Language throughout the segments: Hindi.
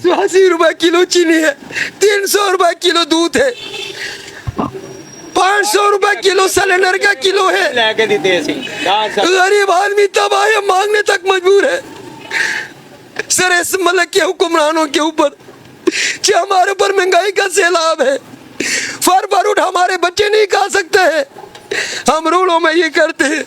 ₹80 किलो चीनी है, ₹300 किलो दूध है, ₹500 किलो सिलेंडर का किलो है। गरीब आदमी तबाह है, मांगने तक मजबूर है। सर इस मुल्क के हुक्मरानों के ऊपर जो हमारे ऊपर महंगाई का सैलाब है, फर फरूट हमारे बच्चे नहीं खा सकते हैं, हम रोडों में ये करते हैं,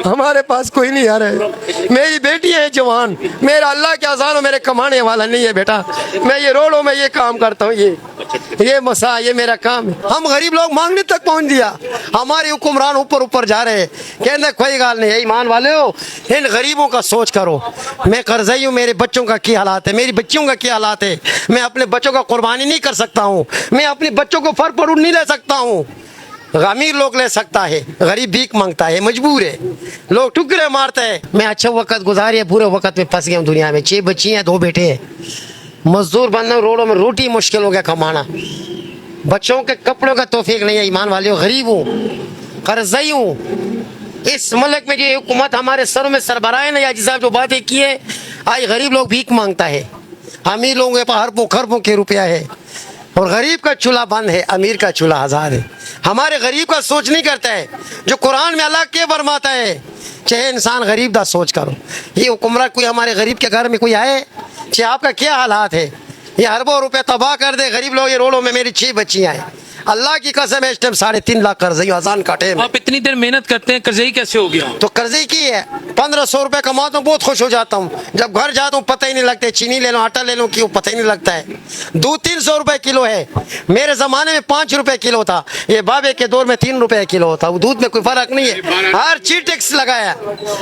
हमारे पास कोई नहीं आ रहा है। मेरी बेटी है जवान, मेरा अल्लाह के आज़ान मेरे कमाने वाला नहीं है बेटा, मैं ये रोडों में ये काम करता हूँ, ये मसा ये मेरा काम है। हम गरीब लोग मांगने तक पहुँच दिया, हमारे हुक्मरान ऊपर ऊपर जा रहे हैं, कहते कोई गाल नहीं है, ईमान वाले हो इन गरीबों का सोच करो। मैं कर्ज़ई हूँ, मेरे बच्चों का क्या हालात है, मेरी बच्चियों का क्या हालात है, मैं अपने बच्चों का कुर्बानी नहीं कर सकता हूँ, मैं अपने बच्चों को फर फरूट नहीं ले सकता हूँ। अमीर लोग ले सकता है, गरीब भीख मांगता है, मजबूर है, लोग टुकड़े मारते हैं। मैं अच्छा वक्त गुजारिए, बुरे वक्त में फंस गया हूँ दुनिया में। 6 बच्ची हैं, 2 बेटे हैं, मजदूर बनना, रोडों में रोटी मुश्किल हो गया कमाना, बच्चों के कपड़ों का तौफीक नहीं है। ईमान वाले हो, गरीब हूँ, कर्ज़ई हूँ। इस मुल्क में जो हुकूमत हमारे सरों में सरबराह ने या जिस जो बातें की है, आज गरीब लोग भीख मांगता है, अमीर लोगों के पास अरबों खरबों के रुपया है और गरीब का चूल्हा बंद है, अमीर का चूल्हा आज़ाद है। हमारे गरीब का सोच नहीं करता है, जो कुरान में अल्लाह के फरमाता है, चाहे इंसान गरीब दा सोच करो। ये हुक्मरान कोई हमारे गरीब के घर में कोई आए, चाहे आपका क्या हालात है, ये अरबों रुपए तबाह कर दे। गरीब लोग ये रोडों में, मेरी 6 बच्चियाँ हैं, अल्लाह की कसम है इस टाइम 3.5 लाख कर्ज़ई अजान का टाइम। आप इतनी देर मेहनत करते हैं, कर्ज़ई कैसे हो गया? तो कर्ज़ई की है, 1500 रुपए कमाता हूँ, बहुत खुश हो जाता हूँ। जब घर जाता हूँ पता ही नहीं लगता, चीनी ले लो, आटा ले लो, क्यों पता ही नहीं लगता है। दूध 300 रुपए किलो है, मेरे ज़माने में 5 रुपए किलो था, ये बाबे के दौर में 3 रुपए किलो था। दूध में कोई फ़र्क नहीं है, हर चीज टैक्स लगाया।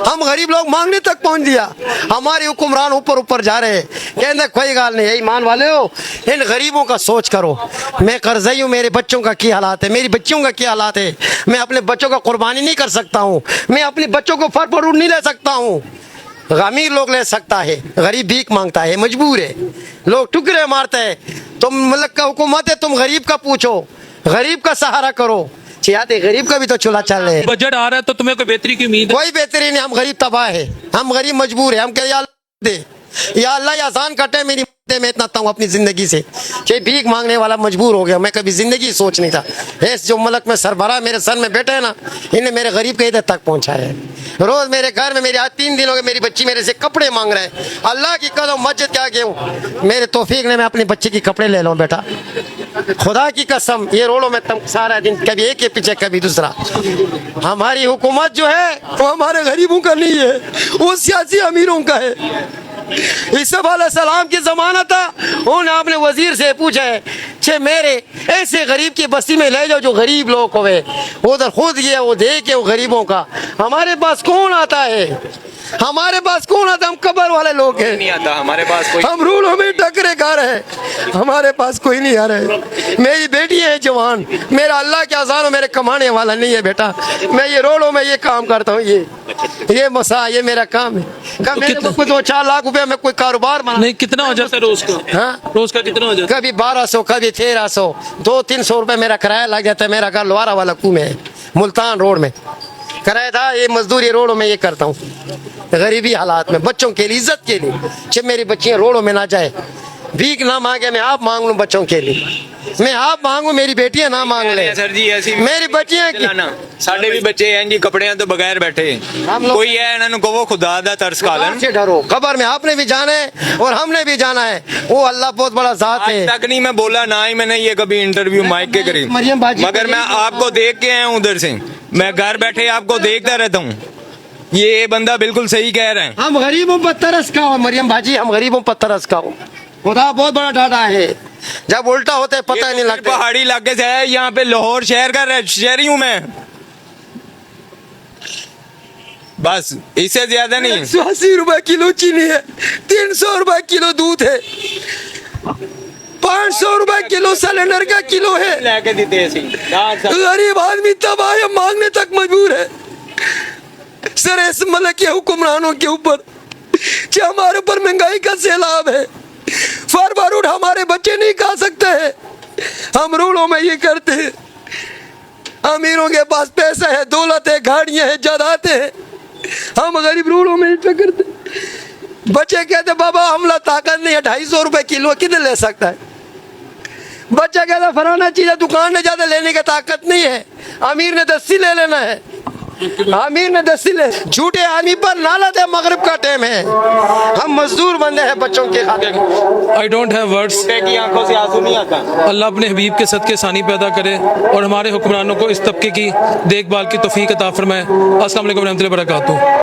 हम गरीब लोग मांगने तक पहुँच दिया, हमारे हुक्मरान ऊपर ऊपर जा रहे हैं, कहते कोई गाल नहीं है। ईमान वाले हो इन गरीबों का सोच करो। मैं कर्ज़ई हूँ, मेरे बच्चों का क्या हालात है, मेरी बच्चियों का क्या हालात है, मैं अपने बच्चों का कुर्बानी नहीं कर सकता हूँ, मैं अपने बच्चों को फर फरूट नहीं ले सकता हूँ। अमीर लोग ले सकता है, गरीब भीख मांगता है, मजबूर है, लोग टुकड़े मारते हैं। तुम मुल्क का हुकूमत है, तुम गरीब का पूछो, गरीब का सहारा करो। चाहते गरीब का भी तो चूल्हा चल रहे हैं। बजट आ रहा है तो तुम्हें कोई बेहतरी की उम्मीद है? कोई बेहतरी नहीं, हम गरीब तबाह है, हम गरीब मजबूर है। हम कह या अल्लाह आसान कटे मेरी, मैं इतना हूँ अपनी ज़िंदगी से, चाहे भीख मांगने वाला मजबूर हो गया। मैं कभी ज़िंदगी सोच नहीं था, इस जो मुल्क में सरबराह मेरे सर में बैठे हैं ना, इन्हें मेरे गरीब के इधर तक पहुँचाया है। रोज़ मेरे घर में, मेरे आज 3 दिन हो गए, मेरी बच्ची मेरे से कपड़े मांग रहे हैं। अल्लाह की कसम मस्जिद क्या गया हूँ, मेरे तौफीक ने मैं अपने बच्चे के कपड़े ले लूँ बेटा, खुदा की कसम। ये रोडों में तुम सारा दिन कभी एक के पीछे कभी दूसरा। हमारी हुकूमत जो है वो हमारे गरीबों का नहीं है, वो सियासी अमीरों का है। यूसुफ अलैहिस्सलाम की ज़माना था, उन्होंने अपने वजीर से पूछा है, छे मेरे ऐसे गरीब की बस्ती में ले जाओ जो गरीब लोग हुए, उधर खुद गया, वो देखे वो गरीबों का। हमारे पास कौन आता है, हमारे पास कौन आता, हम कब्र वाले लोग हैं, नहीं आता हमारे पास कोई। हम रोडों में टकरे खा रहे हैं, हमारे पास कोई नहीं आ रहा है। मेरी बेटी है जवान, मेरा अल्लाह के आज़ान मेरे कमाने वाला नहीं है बेटा, मैं ये रोडों में ये काम करता हूँ, ये मसा ये मेरा काम है। कब मेरे को कोई 2-4 लाख रुपए में कोई कारोबार बना नहीं, कितना हो जाता है रोज का? हाँ, रोज का कितना हो जाता है? कभी 1200, कभी 1300, 200-300 रुपए मेरा किराया लग जाता है। मेरा घर लोहारा वाला कुएं में है, मुल्तान रोड में किराया था। ये मजदूरी रोडों में ये करता हूँ, गरीबी हालात में, बच्चों के लिए, इज्जत के लिए, जब मेरी बच्चियाँ रोडों में ना जाए, भीख ना मांगे, मैं आप मांग लूँ बच्चों के लिए, मैं आप मांगू, मेरी बेटियां ना मांग ले। सर जी ऐसी मेरी बच्चियां साढ़े भी बच्चे हैं जी, कपड़े तो बगैर बैठे, कोई है इन्होंने को वो खुदा दा तरस कालन से डरो। खबर में आपने भी जाना है और हमने भी जाना है, वो अल्लाह बहुत बड़ा जात है। आज तक नहीं मैं बोला, ना ही मैंने ये कभी इंटरव्यू माइक के करीब, मगर मैं आपको देख के आया हूँ उधर से, मैं घर बैठे आपको देखता रहता हूँ। ये बंदा बिल्कुल सही कह रहे हैं, हम गरीबों पर तरस खाओ मरियम बाजी, हम गरीबों पर तरस खाओ। खुदा बहुत बड़ा डाटा है, जब उल्टा होता है पता ही नहीं लगता। पहाड़ी इलाके से है, यहाँ पे लाहौर शहर का शहरी हूँ मैं, बस इससे ज्यादा नहीं। 180 रुपए किलो चीनी है, 300 रुपए किलो दूध है, 500 रुपए किलो सिलेंडर का किलो है। गरीब आदमी तबाह है, मांगने तक मजबूर है। सर इस मुल्क के हुक्मरानों के ऊपर जो हमारे ऊपर महंगाई का सैलाब है, फर फरूट हमारे बच्चे नहीं खा सकते हैं, हम रोडों में ये करते हैं। अमीरों के पास पैसा है, दौलत है, गाड़ियां हैं, जायदादें हैं, हम गरीब रोडों में करते। बच्चे कहते बाबा हमला ताकत नहीं है, 250 रुपए किलो किधर ले सकता है। बच्चा कहता फलाना चीज है दुकान में ज्यादा लेने की ताकत नहीं है, अमीर ने 10 ले लेना है, अमीर ने 10 ले। झूठे आदमी पर नालत है, मगरिब का टाइम है, हम मजदूर बंदे हैं बच्चों के खातिर। I don't have words. की आंखों से आंसू नहीं आता। अल्लाह अपने हबीब के सदके सानी पैदा करे और हमारे हुक्मरानों को इस तबके की देखभाल की तौफीक अता फरमाए। अस्सलाम वालेकुम रहमतुल्लाहि व बरकातहू।